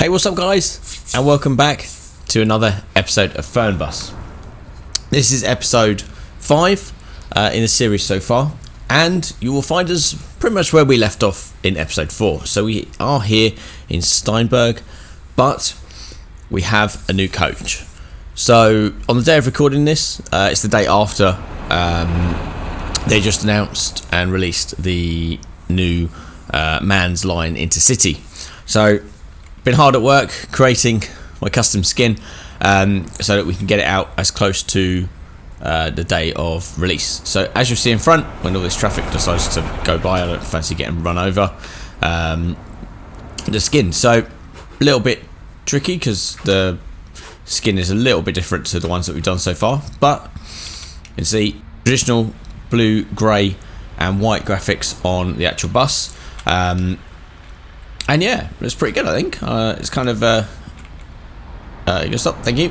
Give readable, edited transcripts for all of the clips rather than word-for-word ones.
Hey, what's up guys, and welcome back to another episode of Fernbus. This is episode 5 in the series so far, and you will find us pretty much where we left off in episode 4. So we are here in Steinberg, but we have a new coach. So on the day of recording this, it's the day after they just announced and released the new man's line Intercity. So been hard at work creating my custom skin so that we can get it out as close to the day of release. So as you'll see in front, when all this traffic decides to go by, I don't fancy getting run over, the skin. So a little bit tricky because the skin is a little bit different to the ones that we've done so far, but you can see traditional blue, grey and white graphics on the actual bus. And yeah, it's pretty good, I think. It's kind of you can stop, thank you.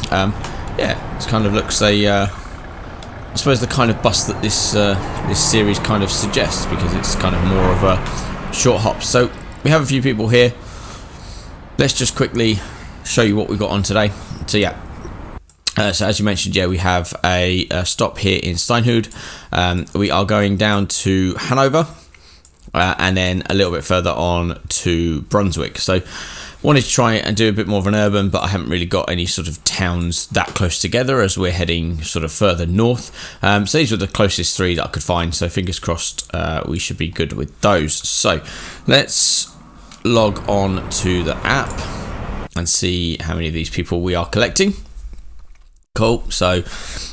Yeah, it kind of looks I suppose the kind of bus that this series kind of suggests, because it's kind of more of a short hop. So we have a few people here. Let's just quickly show you what we've got on today. So yeah, so as you mentioned, yeah, we have a stop here in Steinhude. We are going down to Hanover. And then a little bit further on to Brunswick. So wanted to try and do a bit more of an urban, but I haven't really got any sort of towns that close together as we're heading sort of further north. So these were the closest 3 that I could find, so fingers crossed we should be good with those. So let's log on to the app and see how many of these people we are collecting. Cool, so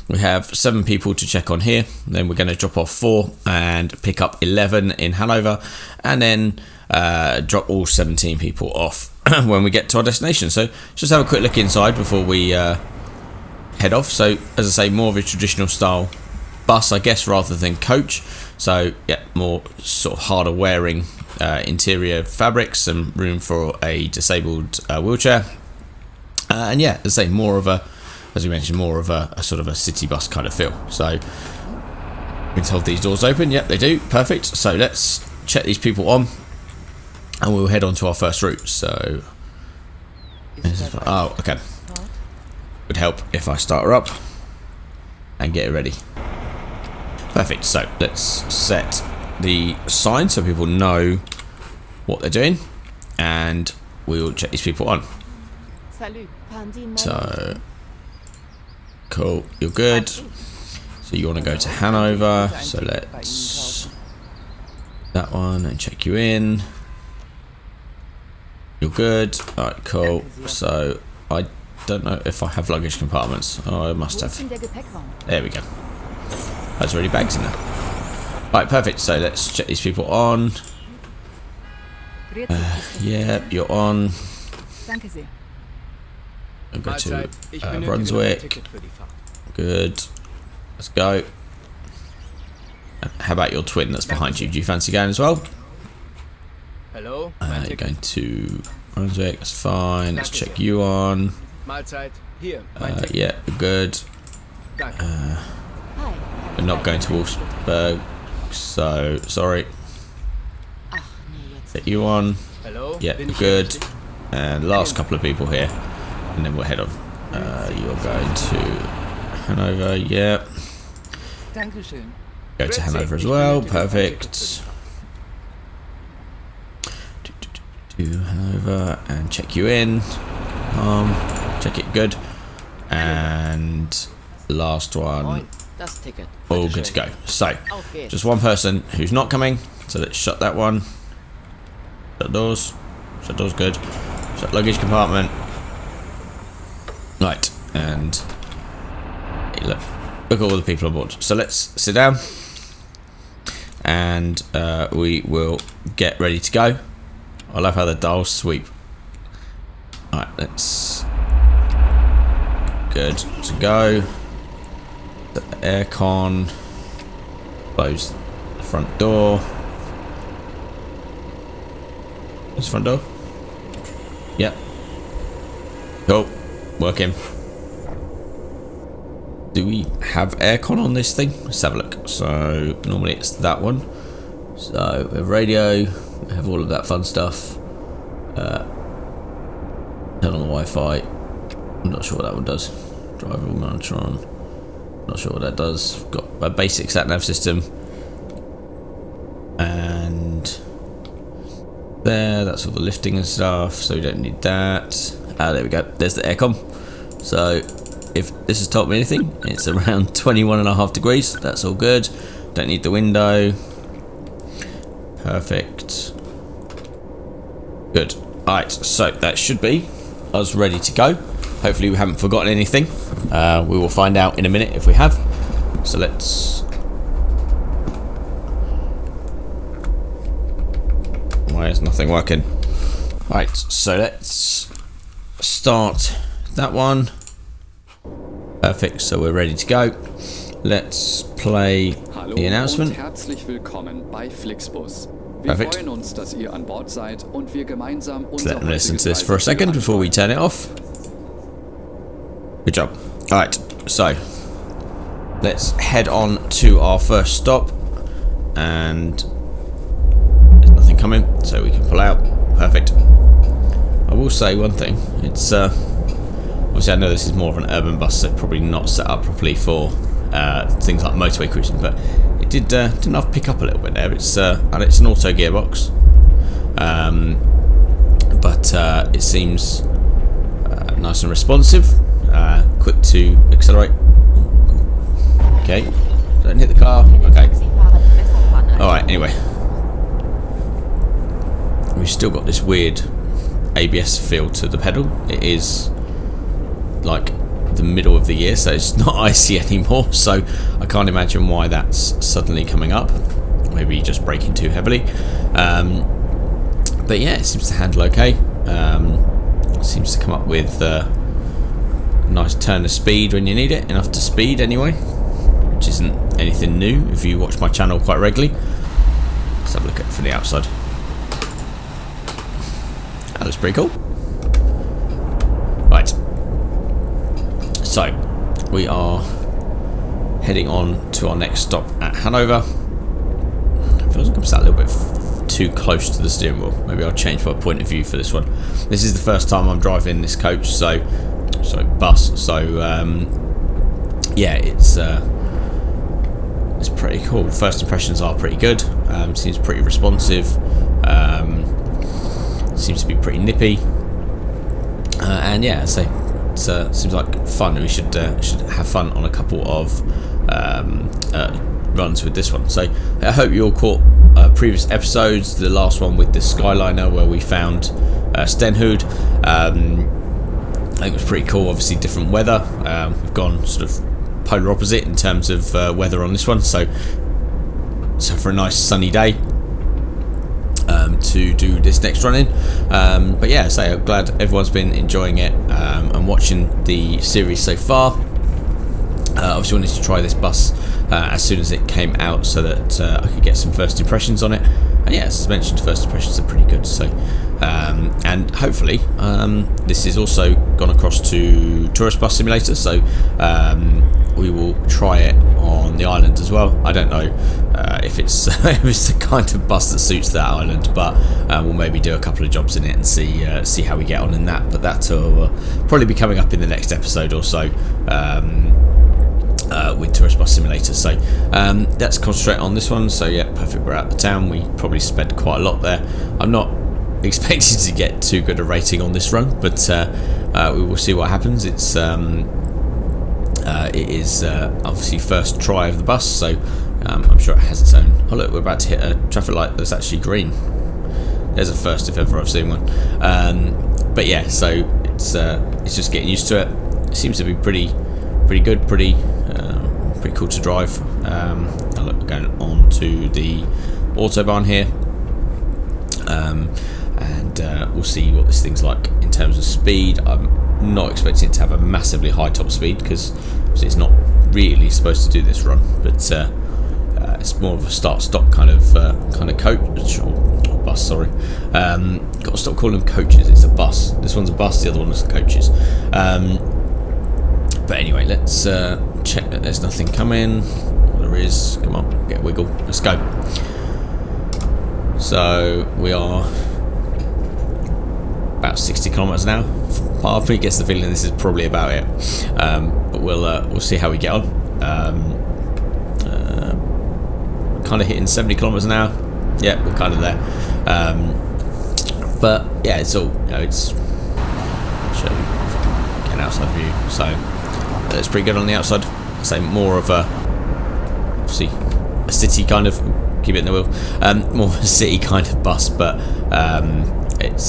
we have 7 people to check on here. Then we're going to drop off 4 and pick up 11 in Hanover, and then drop all 17 people off when we get to our destination. So just have a quick look inside before we head off. So as I say, more of a traditional style bus, I guess, rather than coach. So yeah, more sort of harder wearing interior fabrics and room for a disabled wheelchair. And yeah, as I say, more of a, as we mentioned, more of a sort of a city bus kind of feel. So been told these doors open. Yep, they do. Perfect. So let's check these people on, and we'll head on to our first route. So oh, okay. Would help if I start her up and get it ready. Perfect. So let's set the sign so people know what they're doing, and we'll check these people on. So cool, you're good. So you want to go to Hanover, so let's that one and check you in. You're good. Alright, cool. So I don't know if I have luggage compartments. Oh, I must have. There we go. There's already bags in there. Right, perfect. So let's check these people on. Yeah, you're on. I'll go to Brunswick. Good. Let's go. How about your twin that's behind you? Do you fancy going as well? Hello. You're going to Brunswick. That's fine. Let's check you on. Yeah, good. We're not going to Wolfsburg, so sorry. Get you on. Yeah, good. And last couple of people here, and then we'll head on. You're going to Hanover, yeah. Go to Hanover as well, perfect. Do Hanover and check you in. Check it, good. And last one, all good to go. So, just one person who's not coming, so let's shut that one. Shut doors. Shut doors, good. Shut luggage compartment. Right, and hey, look at all the people on board. So let's sit down, and we will get ready to go. I love how the dials sweep. Alright, let's good to go. Set the aircon. Close the front door. This front door? Yep. Cool. Working. Do we have aircon on this thing? Let's have a look. So normally it's that one. So we have radio, we have all of that fun stuff. Turn on the Wi-Fi. I'm not sure what that one does. Driver monitor on. Not sure what that does. Got a basic sat-nav system. And there, that's all the lifting and stuff, so we don't need that. There we go. There's the aircon. So if this has taught me anything, it's around 21.5 degrees. That's all good. Don't need the window. Perfect. Good. Alright, so that should be us ready to go. Hopefully we haven't forgotten anything. We will find out in a minute if we have. So let's... Why is nothing working? Right, so let's start that one. Perfect, so we're ready to go. Let's play the announcement. Herzlich willkommen bei Flixbus. Wir Perfect. freuen uns, dass ihr an Bord seid und wir gemeinsam Let unser them listen heutiges to this for a second Reiseziel before we turn it off. Good job. Alright, so let's head on to our first stop. And there's nothing coming, so we can pull out. Perfect. I will say one thing. It's obviously I know this is more of an urban bus, so probably not set up properly for things like motorway cruising, but it didn't have to pick up a little bit there. It's and it's an auto gearbox, but it seems nice and responsive, quick to accelerate. Okay, don't hit the car. Okay. All right. Anyway, we've still got this weird ABS feel to the pedal. It is like the middle of the year, so it's not icy anymore, so I can't imagine why that's suddenly coming up. Maybe just braking too heavily, but yeah, it seems to handle okay. Seems to come up with a nice turn of speed when you need it, enough to speed anyway, which isn't anything new if you watch my channel quite regularly. Let's have a look at it from the outside. That looks pretty cool. Right, so we are heading on to our next stop at Hanover. It feels like I'm sat a little bit too close to the steering wheel. Maybe I'll change my point of view for this one. This is the first time I'm driving this coach, so bus. So yeah, it's pretty cool. First impressions are pretty good. Seems pretty responsive. Seems to be pretty nippy. And yeah, so it seems like fun. We should have fun on a couple of runs with this one. So I hope you all caught previous episodes. The last one with the Skyliner where we found Steinhude. I think it was pretty cool. Obviously different weather. We've gone sort of polar opposite in terms of weather on this one. So for a nice sunny day to do this next run in. But yeah, so I'm glad everyone's been enjoying it and watching the series so far. Obviously wanted to try this bus as soon as it came out so that I could get some first impressions on it. And yeah, as mentioned, first impressions are pretty good. So and hopefully this is also gone across to Tourist Bus Simulator, so we will try it on the island as well. I don't know if it's if it's the kind of bus that suits that island, but we'll maybe do a couple of jobs in it and see how we get on in that. But that will probably be coming up in the next episode or so with Tourist Bus Simulator. So let's concentrate on this one. So yeah, perfect. We're out of the town. We probably spent quite a lot there. I'm not expected to get too good a rating on this run, but we will see what happens. It is obviously first try of the bus, so I'm sure it has its own. Oh look, we're about to hit a traffic light that's actually green. There's a first if ever I've seen one. But yeah, so it's just getting used to it. It seems to be pretty good, pretty cool to drive. Now look, we're going on to the autobahn here. And we'll see what this thing's like in terms of speed. I'm not expecting it to have a massively high top speed because it's not really supposed to do this run, but it's more of a start-stop kind of coach or bus. Sorry, got to stop calling them coaches. It's a bus. This one's a bus. The other one is coaches. But anyway, let's check that there's nothing coming. There is. Come on, get a wiggle. Let's go. So we are about about 60 kilometers an hour. Part of me gets the feeling this is probably about it, but we'll see how we get on. Kind of hitting 70 kilometers an hour. Yeah, we're kind of there. But yeah, it's all, it's, I'll show you, get an outside view. So it's pretty good on the outside. I say more of a, obviously, a city kind of, keep it in the wheel, more of a city kind of bus, but it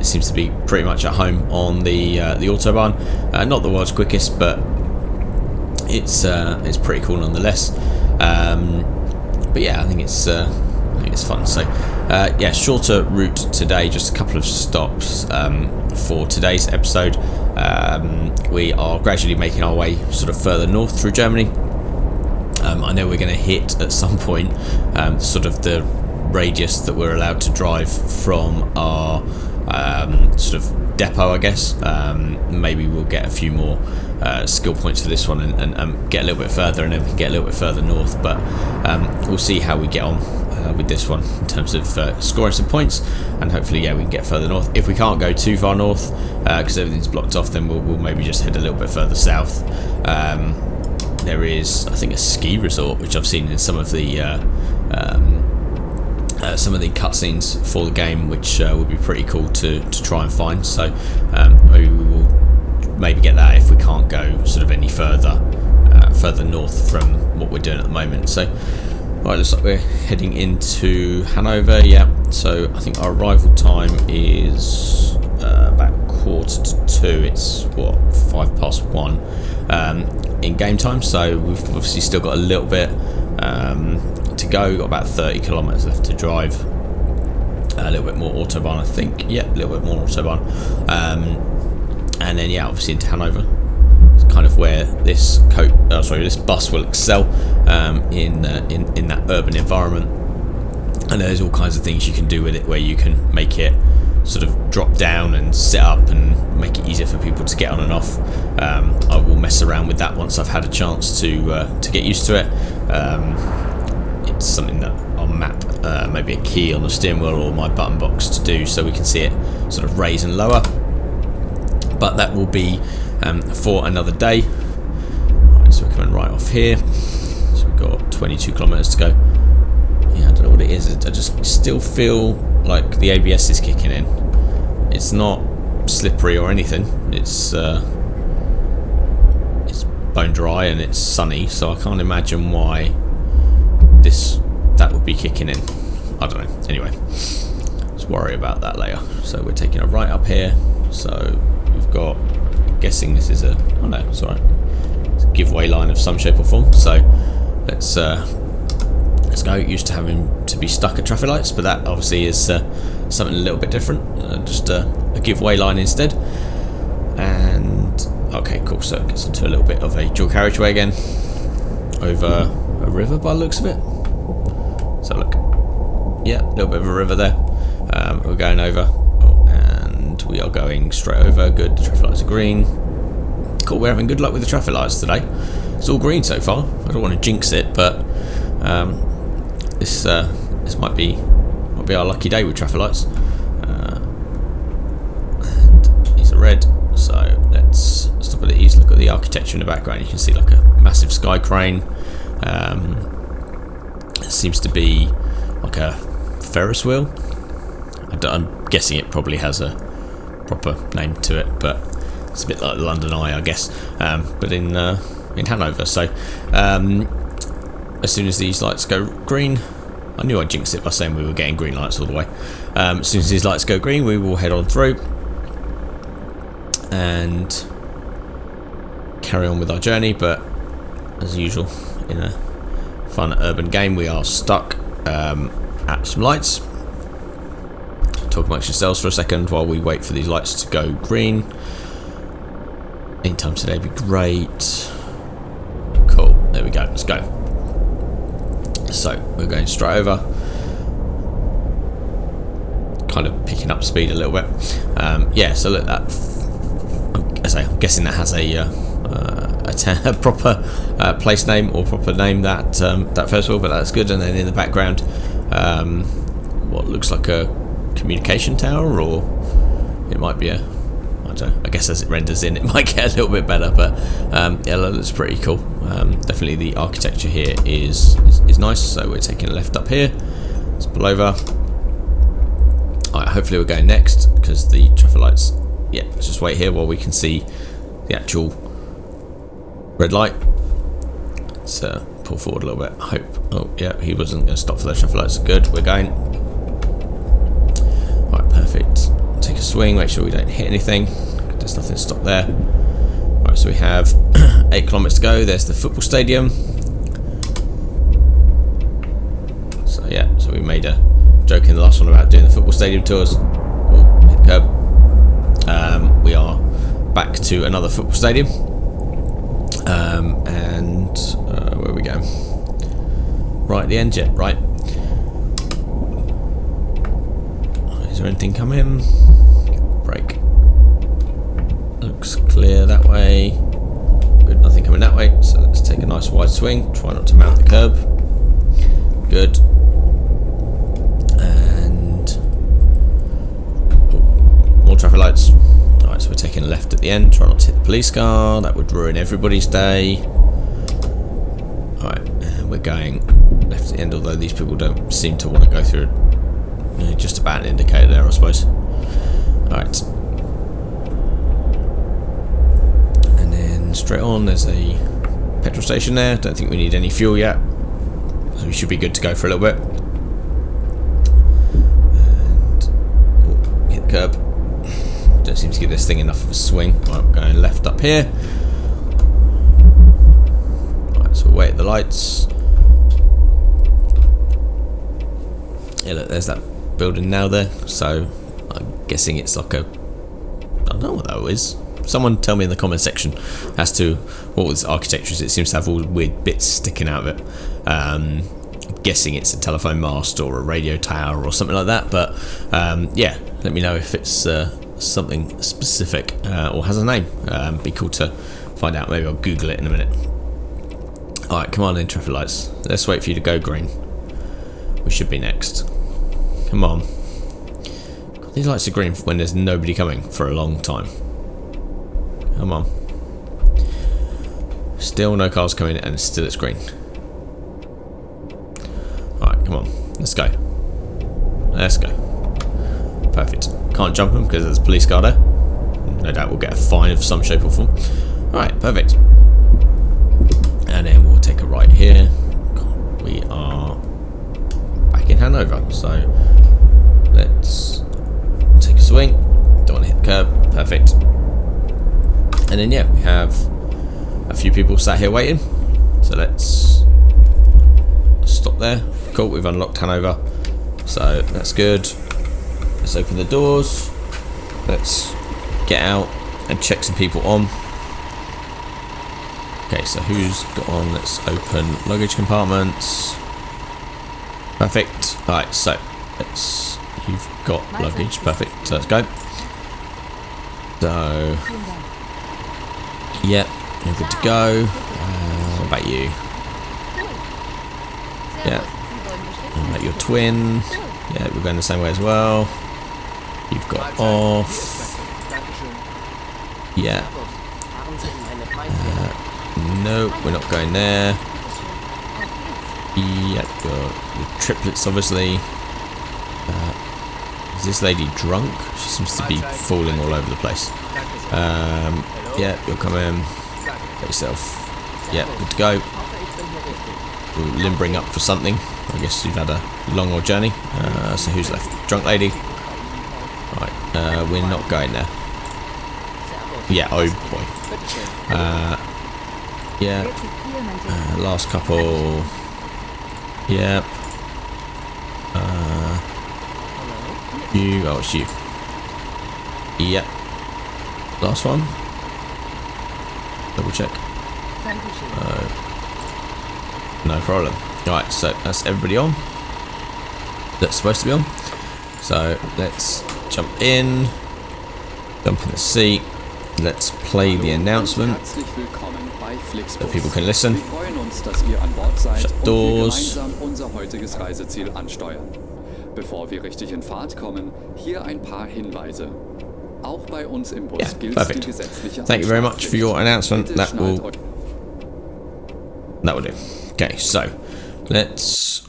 seems to be pretty much at home on the autobahn. Not the world's quickest, but it's pretty cool nonetheless. But yeah, I think it's fun. So yeah, shorter route today, just a couple of stops for today's episode. We are gradually making our way sort of further north through Germany. I know we're going to hit at some point sort of the radius that we're allowed to drive from our sort of depot, I guess. Maybe we'll get a few more skill points for this one and get a little bit further, and then we can get a little bit further north, but we'll see how we get on with this one in terms of scoring some points, and hopefully, yeah, we can get further north. If we can't go too far north because everything's blocked off, then we'll maybe just head a little bit further south. There is, I think, a ski resort which I've seen in some of the cutscenes for the game, which would be pretty cool to try and find. So maybe we will get that if we can't go sort of any further north from what we're doing at the moment. So right, looks like we're heading into Hanover. Yeah, so I think our arrival time is about 1:45. It's what, 1:05 in game time, so we've obviously still got a little bit to go. We've got about 30 kilometers left to drive. A little bit more autobahn, I think. Yeah, a little bit more autobahn, and then yeah, obviously into Hanover. It's kind of where this bus will excel in that urban environment. And there's all kinds of things you can do with it, where you can make it sort of drop down and sit up and make it easier for people to get on and off. I will mess around with that once I've had a chance to get used to it. It's something that I'll map maybe a key on the steering wheel or my button box to do, so we can see it sort of raise and lower. But that will be for another day. Right, so we're coming right off here. So we've got 22 kilometers to go. Yeah, I don't know what it is. I just still feel like the ABS is kicking in. It's not slippery or anything. It's bone dry and it's sunny, so I can't imagine why that would be kicking in. I don't know. Anyway, let's worry about that later. So we're taking a right up here. So we've got, I'm guessing this is it's a giveaway line of some shape or form. So let's go. Used to having to be stuck at traffic lights, but that obviously is something a little bit different. Just a giveaway line instead. And okay, cool. So it gets into a little bit of a dual carriageway again, over a river by the looks of it. So look, yeah, a little bit of a river there. We're going over, and we are going straight over. Good, the traffic lights are green. Cool, we're having good luck with the traffic lights today. It's all green so far. I don't want to jinx it, but this might be our lucky day with traffic lights. And these are red, so let's stop at these. Look at the architecture in the background. You can see like a massive sky crane. It seems to be like a Ferris wheel. I'm guessing it probably has a proper name to it, but it's a bit like the London Eye, I guess, but in Hanover. So as soon as these lights go green, I knew I jinxed it by saying we were getting green lights all the way. As soon as these lights go green, we will head on through and carry on with our journey. But as usual in a fun urban game, we are stuck at some lights. Talk amongst yourselves for a second while we wait for these lights to go green. Anytime today would be great. Cool, there we go, let's go. So we're going straight over, kind of picking up speed a little bit. Yeah, so look, that, I'm guessing that has a proper place name or proper name, that first wheel, but that's good. And then in the background, what looks like a communication tower, or it might be a, I don't know, I guess as it renders in it might get a little bit better, but yeah, that looks pretty cool. Definitely the architecture here is nice. So we're taking a left up here, let's pull over. Alright, hopefully we're going next, because the traffic lights, yeah, let's just wait here while we can see the actual red light. Let's pull forward a little bit. I hope, oh yeah, he wasn't going to stop for those traffic lights. Good, we're going. Alright, perfect. Take a swing, make sure we don't hit anything. There's nothing to stop there. Alright, so we have 8 kilometers to go. There's the football stadium. So yeah, so we made a joke in the last one about doing the football stadium tours. Oh, hit curb. We are back to another football stadium. And where are we going? Right at the end yet, right. Is there anything coming? Brake. Looks clear that way. Good, nothing coming that way. So let's take a nice wide swing. Try not to mount the curb. Good. And more traffic lights. Alright, so we're taking a left at the end. Try not to hit the police car. That would ruin everybody's day. Alright, and we're going left at the end, although these people don't seem to want to go through it. Just about an indicator there, I suppose. Alright. And then straight on, there's a petrol station there. Don't think we need any fuel yet. So we should be good to go for a little bit. And oh, hit the curb. Don't seem to give this thing enough of a swing. Right, we're going left up here. Alright, so we'll wait at the lights. Yeah, look, there's that building now there. So I'm guessing it's like a, I don't know what that is. Someone tell me in the comment section as to what this architecture is. It seems to have all weird bits sticking out of it. I'm guessing it's a telephone mast or a radio tower or something like that. But yeah, let me know if it's something specific or has a name. Be cool to find out. Maybe I'll Google it in a minute. Alright, come on in, traffic lights. Let's wait for you to go green. We should be next. Come on. God, these lights are green when there's nobody coming for a long time. Come on. Still no cars coming and still it's green. Alright, come on. Let's go. Let's go. Perfect. Can't jump them because there's a police car there. No doubt we'll get a fine of some shape or form. Alright, perfect. And then we'll take a right here. We are back in Hanover. So let's take a swing. Don't want to hit the curb. Perfect. And then yeah, we have a few people sat here waiting. So let's stop there. Cool, we've unlocked Hanover. So that's good. Let's open the doors. Let's get out and check some people on. Okay, so who's got on? Let's open luggage compartments. Perfect. Alright, so let's, you've got luggage. Perfect. So let's go. So yeah, you're good to go. What about you? Yeah. What about your twin? Yeah, we're going the same way as well. You've got off. Yeah. No, we're not going there. Yeah, your triplets, obviously. Is this lady drunk? She seems to be falling all over the place. Yeah, you'll come in. Get yourself. Yeah, good to go. We're limbering up for something. I guess you've had a long old journey. So who's left? Drunk lady. Right, we're not going there. Yeah, oh boy. Yeah. Last couple. Yep. You. Oh, it's you. Yep. Last one. Double check. No problem. Right, so that's everybody on. That's supposed to be on. So let's jump in. Jump in the seat. Let's play the announcement so people can listen. Shut doors. Bevor wir richtig in Fahrt kommen, hier ein paar Hinweise. Auch bei uns im Bus Yeah, gilt perfect. die gesetzliche Thank you very much for your announcement. Bitte That schnallt will euch- do. Okay, so let's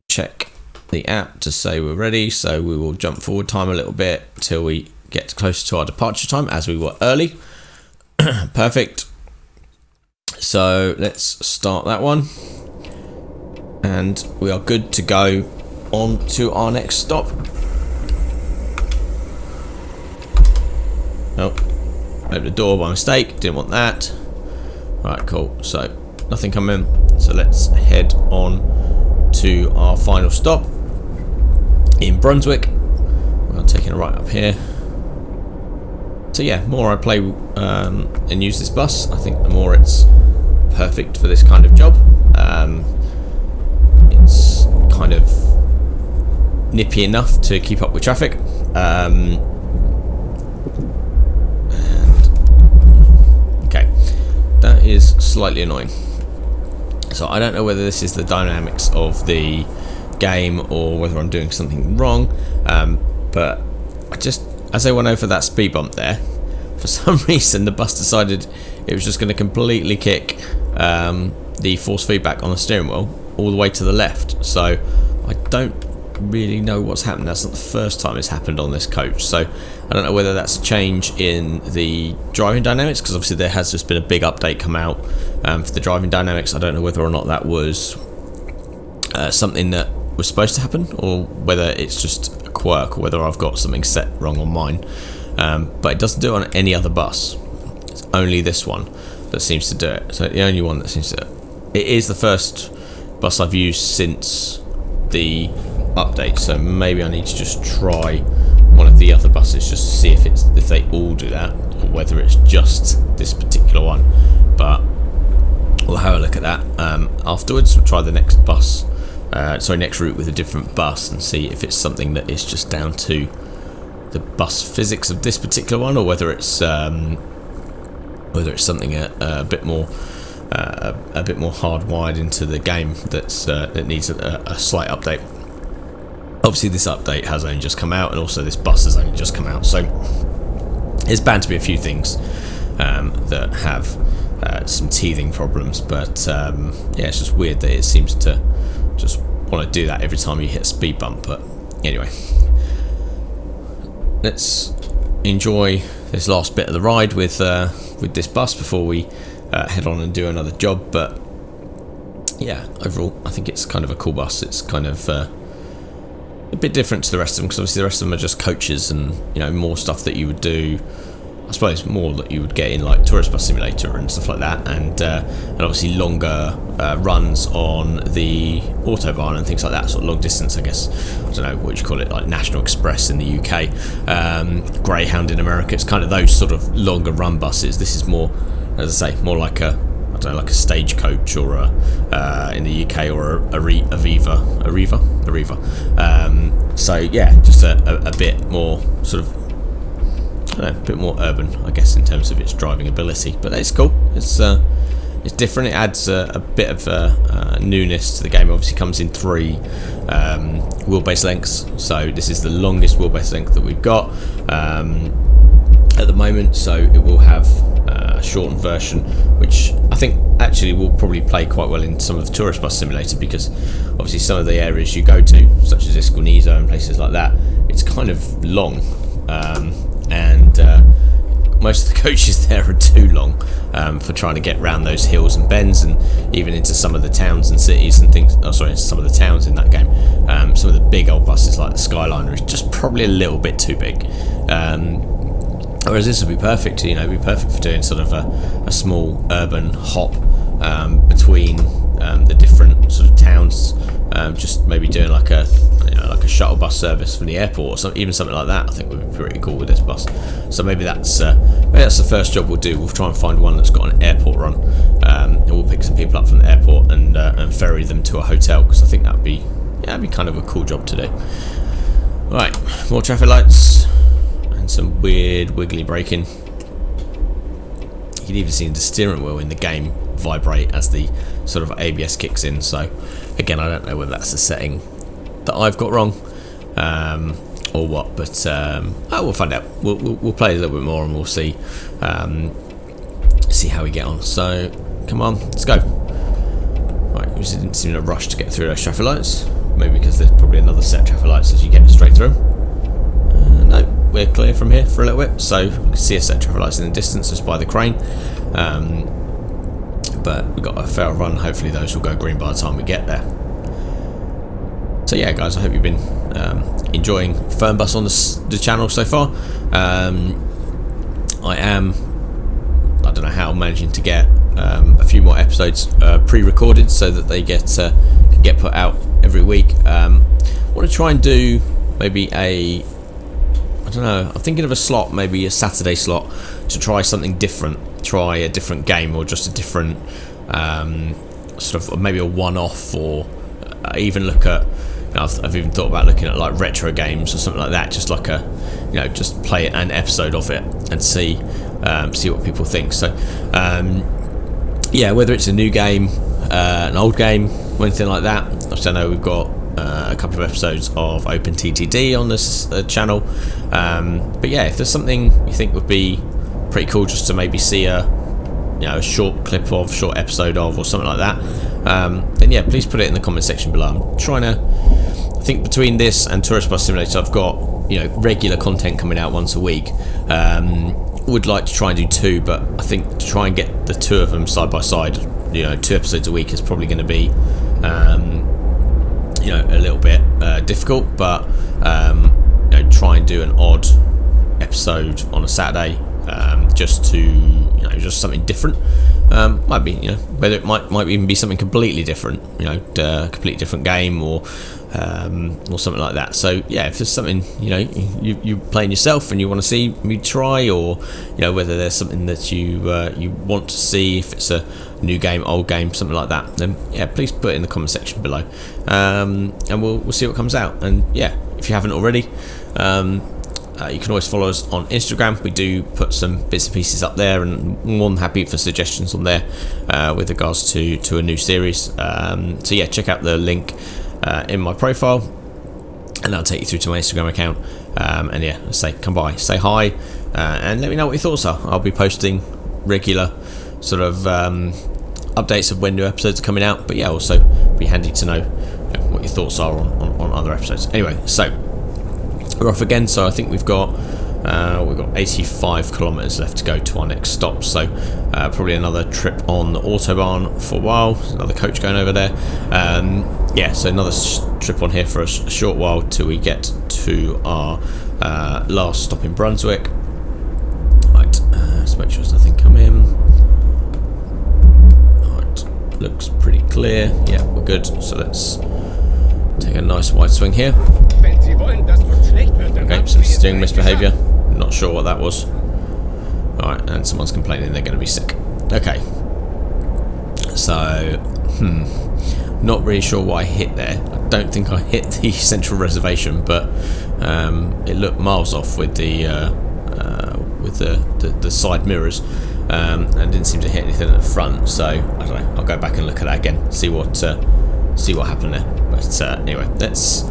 check the app to say we're ready. So we will jump forward time a little bit till we get closer to our departure time, as we were early. Perfect. So let's start that one, and we are good to go on to our next stop. Oh, open the door by mistake, didn't want that. Right, cool, so nothing coming, so let's head on to our final stop in Brunswick. We're taking a right up here. So yeah, more I play and use this bus, I think the more it's perfect for this kind of job. It's kind of nippy enough to keep up with traffic. Okay, that is slightly annoying. So I don't know whether this is the dynamics of the game or whether I'm doing something wrong, but I just, as I went over that speed bump there, for some reason the bus decided it was just going to completely kick the force feedback on the steering wheel all the way to the left. So I don't really know what's happened. That's not the first time it's happened on this coach, so I don't know whether that's a change in the driving dynamics, because obviously there has just been a big update come out for the driving dynamics. I don't know whether or not that was something that was supposed to happen, or whether it's just a quirk, or whether I've got something set wrong on mine. But it doesn't do it on any other bus. It's only this one that seems to do it. So the only one that seems to do it. It is the first bus I've used since the update, so maybe I need to just try one of the other buses just to see if they all do that, or whether it's just this particular one. But we'll have a look at that afterwards. We'll try the next bus, next route with a different bus, and see if it's something that is just down to the bus physics of this particular one, or whether it's something a bit more hardwired into the game that needs a slight update. Obviously this update has only just come out, and also this bus has only just come out, so there's bound to be a few things that have some teething problems, but yeah, it's just weird that it seems to just want to do that every time you hit a speed bump. But anyway, let's enjoy this last bit of the ride with this bus before we head on and do another job. But yeah, overall I think it's kind of a cool bus. It's kind of a bit different to the rest of them, because obviously the rest of them are just coaches, and you know, more stuff that you would do, I suppose, more that you would get in like Tourist Bus Simulator and stuff like that, and obviously longer runs on the Autobahn and things like that, sort of long distance, I guess. I don't know what you call it, like National Express in the UK, Greyhound in America. It's kind of those sort of longer run buses. This is more, as I say, more like a, I don't know, like a stagecoach, or in the UK, or a Aviva. So yeah, just a bit more sort of, I don't know, a bit more urban, I guess, in terms of its driving ability. But it's cool. It's different. It adds a bit of newness to the game. It obviously comes in 3 wheelbase lengths, so this is the longest wheelbase length that we've got at the moment. So it will have a shortened version, which I think actually will probably play quite well in some of the Tourist Bus Simulator, because obviously some of the areas you go to, such as Esconizo and places like that, it's kind of long, and most of the coaches there are too long for trying to get around those hills and bends, and even into some of the towns and cities and things. Oh, sorry, some of the towns in that game. Some of the big old buses like the Skyliner is just probably a little bit too big. Whereas this would be perfect, you know, it'd be perfect for doing sort of a small urban hop between the different sort of towns. Just maybe doing like a shuttle bus service from the airport, or even something like that. I think would be pretty cool with this bus. So maybe that's the first job we'll do. We'll try and find one that's got an airport run, and we'll pick some people up from the airport and ferry them to a hotel, because I think that'd be kind of a cool job to do. Right, more traffic lights and some weird wiggly braking. You can even see the steering wheel in the game vibrate as the sort of ABS kicks in. So again, I don't know whether that's a setting that I've got wrong, or what, but we'll find out. We'll play a little bit more and we'll see how we get on. So come on, let's go. Right, we didn't seem in a rush to get through those traffic lights, maybe because there's probably another set of traffic lights as you get straight through. No, we're clear from here for a little bit, so you can see a set of traffic lights in the distance just by the crane. But we've got a fair run. Hopefully those will go green by the time we get there. So yeah, guys, I hope you've been enjoying Fernbus on the channel so far. I don't know how, managing to get a few more episodes pre-recorded so that they can get put out every week. I want to try and do maybe I don't know, I'm thinking of a slot, maybe a Saturday slot, to try something different, try a different game, or just a different sort of maybe a one-off, or even look at, I've even thought about looking at like retro games or something like that, just like just play an episode of it and see what people think. So yeah, whether it's a new game, an old game, or anything like that. I know we've got a couple of episodes of OpenTTD on this channel, but yeah, if there's something you think would be pretty cool just to maybe see a short clip of, short episode of, or something like that, then yeah, please put it in the comment section below. I'm trying to think between this and Tourist Bus Simulator, I've got regular content coming out once a week. Would like to try and do 2, but I think to try and get the 2 of them side by side, 2 episodes a week is probably going to be a little bit difficult, but try and do an odd episode on a Saturday, just something different. Might be, whether it might even be something completely different, a completely different game, or something like that. So yeah, if there's something you're playing yourself and you want to see me try, or whether there's something that you want to see, if it's a new game, old game, something like that, then yeah, please put it in the comment section below, and we'll see what comes out. And yeah, if you haven't already, you can always follow us on Instagram. We do put some bits and pieces up there, and more than happy for suggestions on there with regards to a new series. So yeah, check out the link in my profile, and that'll take you through to my Instagram account. And yeah, come by, say hi, and let me know what your thoughts are. I'll be posting regular sort of updates of when new episodes are coming out, but yeah, also be handy to know what your thoughts are on other episodes. Anyway, so we're off again. So I think we've got 85 kilometers left to go to our next stop, so probably another trip on the autobahn for a while. There's another coach going over there. Yeah, so another trip on here for a short while till we get to our last stop in Brunswick. Right, let's make sure there's nothing coming. Right, looks pretty clear. Yeah, we're good. So let's take a nice wide swing here. Okay, some steering misbehaviour. Not sure what that was. Alright, and someone's complaining they're going to be sick. Okay. So, not really sure what I hit there. I don't think I hit the central reservation, but it looked miles off with the side mirrors, and didn't seem to hit anything at the front. So I don't know. I'll go back and look at that again, see what happened there. But anyway, let's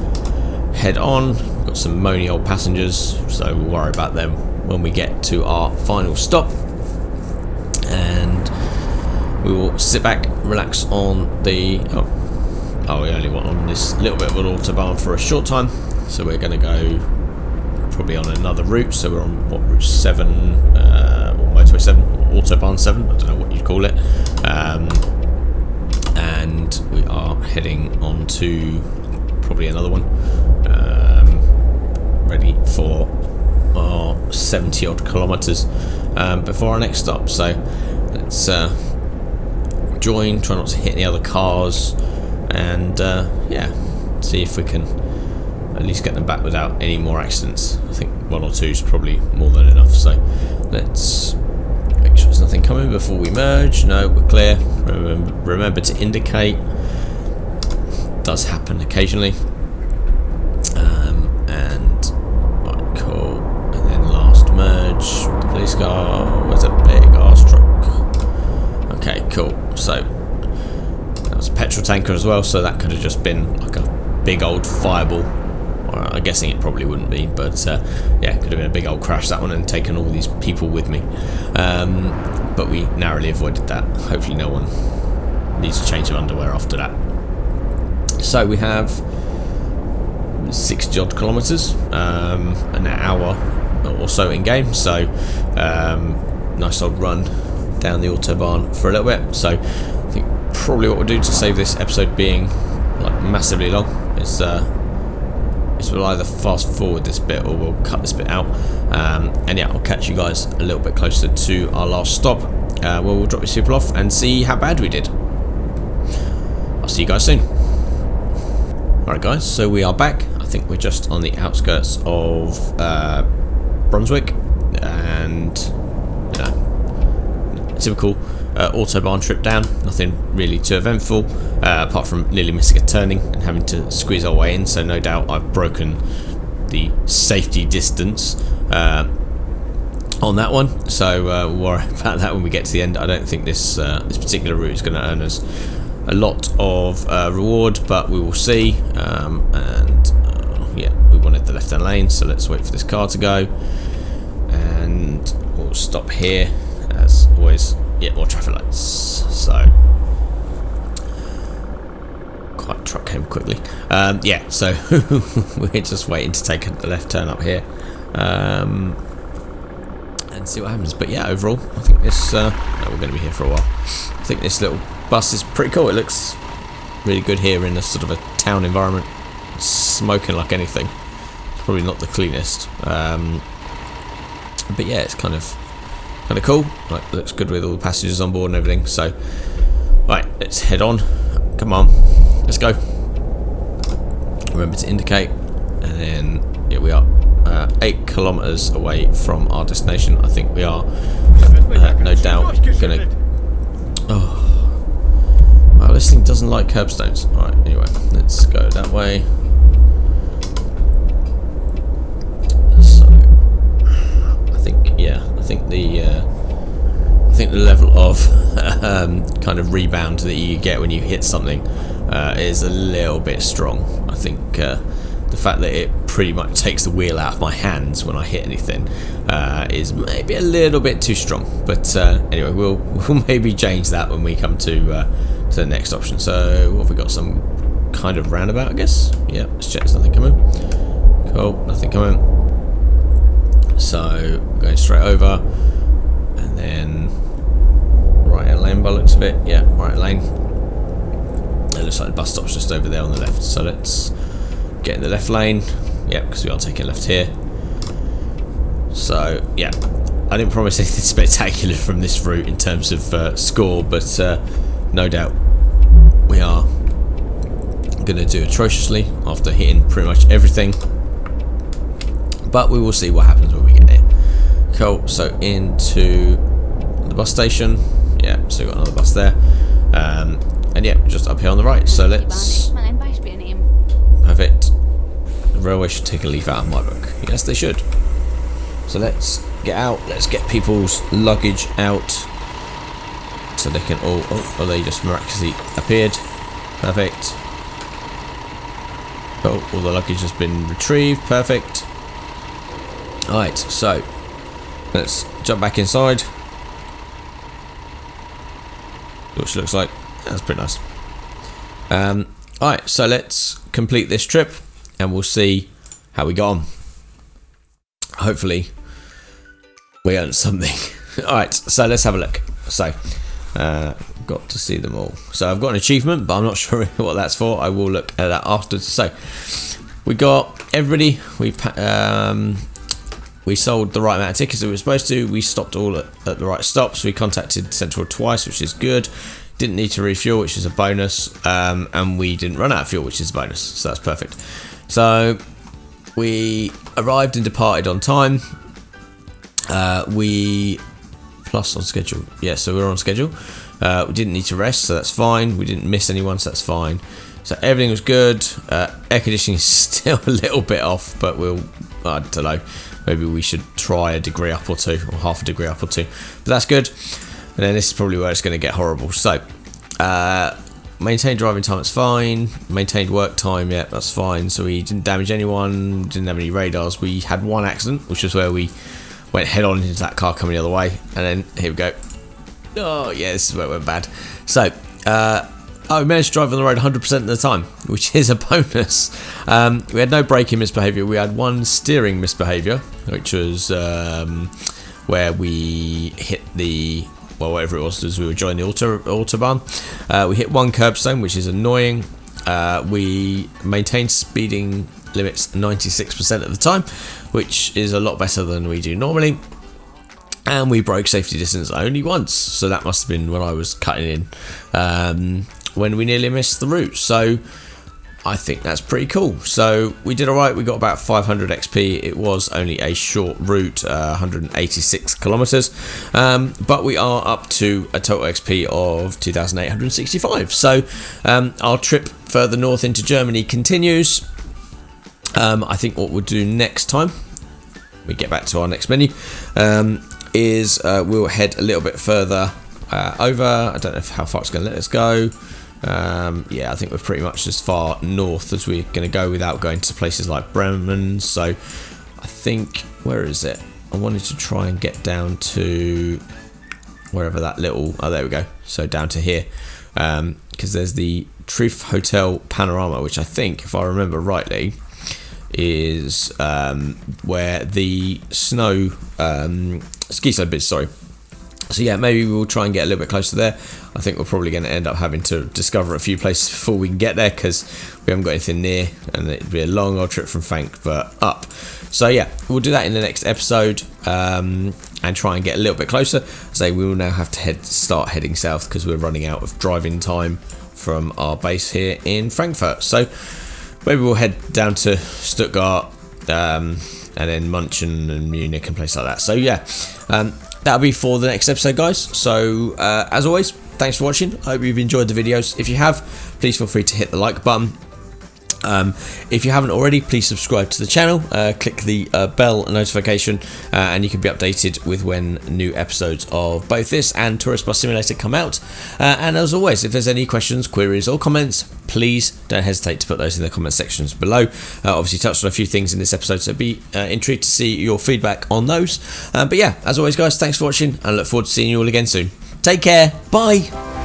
head on. We've got some moany old passengers, so we'll worry about them when we get to our final stop, and we will sit back, relax on the we only want on this little bit of an autobahn for a short time, so we're going to go probably on another route. So we're on what, route 7, or motorway 7, or autobahn 7, I don't know what you'd call it, and we are heading on to probably another one, ready for our 70 odd kilometers before our next stop. So let's join, try not to hit any other cars, and yeah, see if we can at least get them back without any more accidents. I think 1 or 2 is probably more than enough, so let's make sure there's nothing coming before we merge. No, we're clear. Remember to indicate. It does happen occasionally. And right, cool. And then last merge, the police car was a big ass truck. Okay, cool. So that was a petrol tanker as well, so that could have just been like a big old fireball, Well, I'm guessing it probably wouldn't be, but yeah, could have been a big old crash, that one, and taken all these people with me. But we narrowly avoided that. Hopefully no one needs a change of underwear after that. So we have 60 odd kilometres, an hour or so in game, so nice old run down the Autobahn for a little bit. So I think probably what we'll do to save this episode being like massively long is we'll either fast forward this bit or we'll cut this bit out, and yeah, I'll catch you guys a little bit closer to our last stop, where we'll drop these people off and see how bad we did. I'll see you guys soon. Alright guys, so we are back. I think we're just on the outskirts of Brunswick, and typical Autobahn trip down. Nothing really too eventful, apart from nearly missing a turning and having to squeeze our way in, so no doubt I've broken the safety distance on that one, so we'll worry about that when we get to the end. I don't think this particular route is going to earn us a lot of reward, but we will see. Yeah, we wanted the left hand lane, so let's wait for this car to go, and we'll stop here as always. Yeah, more traffic lights, so quite truck came quickly. Yeah, so we're just waiting to take a left turn up here, and see what happens. But yeah, overall I think this no, we're going to be here for a while. I think this little bus is pretty cool. It looks really good here in a sort of a town environment. It's smoking like anything. It's probably not the cleanest, but yeah, it's kind of cool. Like, looks good with all the passengers on board and everything. So right, let's head on. Come on, let's go. Remember to indicate, and then yeah, we are 8 kilometers away from our destination. I think we are no doubt gonna. Oh, wow, this thing doesn't like curbstones. Alright, anyway, let's go that way. So, I think the level of kind of rebound that you get when you hit something is a little bit strong. I think the fact that it pretty much takes the wheel out of my hands when I hit anything is maybe a little bit too strong. But anyway, we'll maybe change that when we come to the next option. So what have we got? Some kind of roundabout, I guess. Yeah, let's check. There's nothing coming. Cool, nothing coming. So going straight over, and then right hand lane by the looks of it. Yeah, right lane. It looks like the bus stop's just over there on the left. So let's get in the left lane. Yeah, because we are taking left here. So yeah, I didn't promise anything spectacular from this route in terms of score, but no doubt we are going to do atrociously after hitting pretty much everything. But we will see what happens when we get there. Cool. So into the bus station. Yeah, so we've got another bus there. And yeah, just up here on the right. So let's. Perfect. The railway should take a leaf out of my book. Yes, they should. So let's get out. Let's get people's luggage out, so they can all. Oh, they just miraculously appeared. Perfect. Oh, all the luggage has been retrieved. Perfect. Alright, so let's jump back inside. What she looks like. That's pretty nice. Alright, so let's complete this trip and we'll see how we got on. Hopefully we earned something. Alright, so let's have a look. So got to see them all. So I've got an achievement, but I'm not sure what that's for. I will look at that afterwards. So we got everybody. We sold the right amount of tickets that we were supposed to. We stopped all at the right stops. We contacted Central twice, which is good. Didn't need to refuel, which is a bonus. And we didn't run out of fuel, which is a bonus. So that's perfect. So we arrived and departed on time. We plus on schedule. Yeah, so we were on schedule. We didn't need to rest, so that's fine. We didn't miss anyone, so that's fine. So everything was good. Air conditioning is still a little bit off, but I don't know. Maybe we should try a degree up or two, or half a degree up or two. But that's good. And then this is probably where it's going to get horrible. So maintained driving time, that's fine. Maintained work time, yeah, that's fine. So we didn't damage anyone, didn't have any radars. We had one accident, which was where we went head on into that car coming the other way. And then, here we go. Oh, yeah, this is where it went bad. So, we managed to drive on the road 100% of the time, which is a bonus. We had no braking misbehaviour. We had one steering misbehaviour, which was where we hit the, well, whatever it was, as we were joining the Autobahn. We hit one curbstone, which is annoying. We maintained speeding limits 96% of the time, which is a lot better than we do normally. And we broke safety distance only once, so that must have been when I was cutting in, when we nearly missed the route. So I think that's pretty cool. So we did alright, we got about 500 XP. It was only a short route, 186 kilometers, but we are up to a total XP of 2,865. So our trip further north into Germany continues. I think what we'll do next time, we get back to our next menu, is we'll head a little bit further over. I don't know how far it's going to let us go. Yeah, I think we're pretty much as far north as we're going to go without going to places like Bremen. So I think, where is it? I wanted to try and get down to wherever that little, oh, there we go. So down to here, because there's the Truth Hotel Panorama, which I think, if I remember rightly, is where the snow ski slope is, sorry. So yeah, maybe we'll try and get a little bit closer there. I think we're probably going to end up having to discover a few places before we can get there, because we haven't got anything near, and it'd be a long old trip from Frankfurt up. So yeah, we'll do that in the next episode, and try and get a little bit closer. So we will now have to start heading south, because we're running out of driving time from our base here in Frankfurt. So maybe we'll head down to Stuttgart, and then Munchen and Munich and places like that. So yeah, that'll be for the next episode, guys. So as always, thanks for watching. I hope you've enjoyed the videos. If you have, please feel free to hit the like button. If you haven't already, please subscribe to the channel, click the bell notification, and you can be updated with when new episodes of both this and Tourist Bus Simulator come out. And as always, if there's any questions, queries or comments, please don't hesitate to put those in the comment sections below. Obviously touched on a few things in this episode, so be intrigued to see your feedback on those. But yeah, as always guys, thanks for watching, and I look forward to seeing you all again soon. Take care, bye!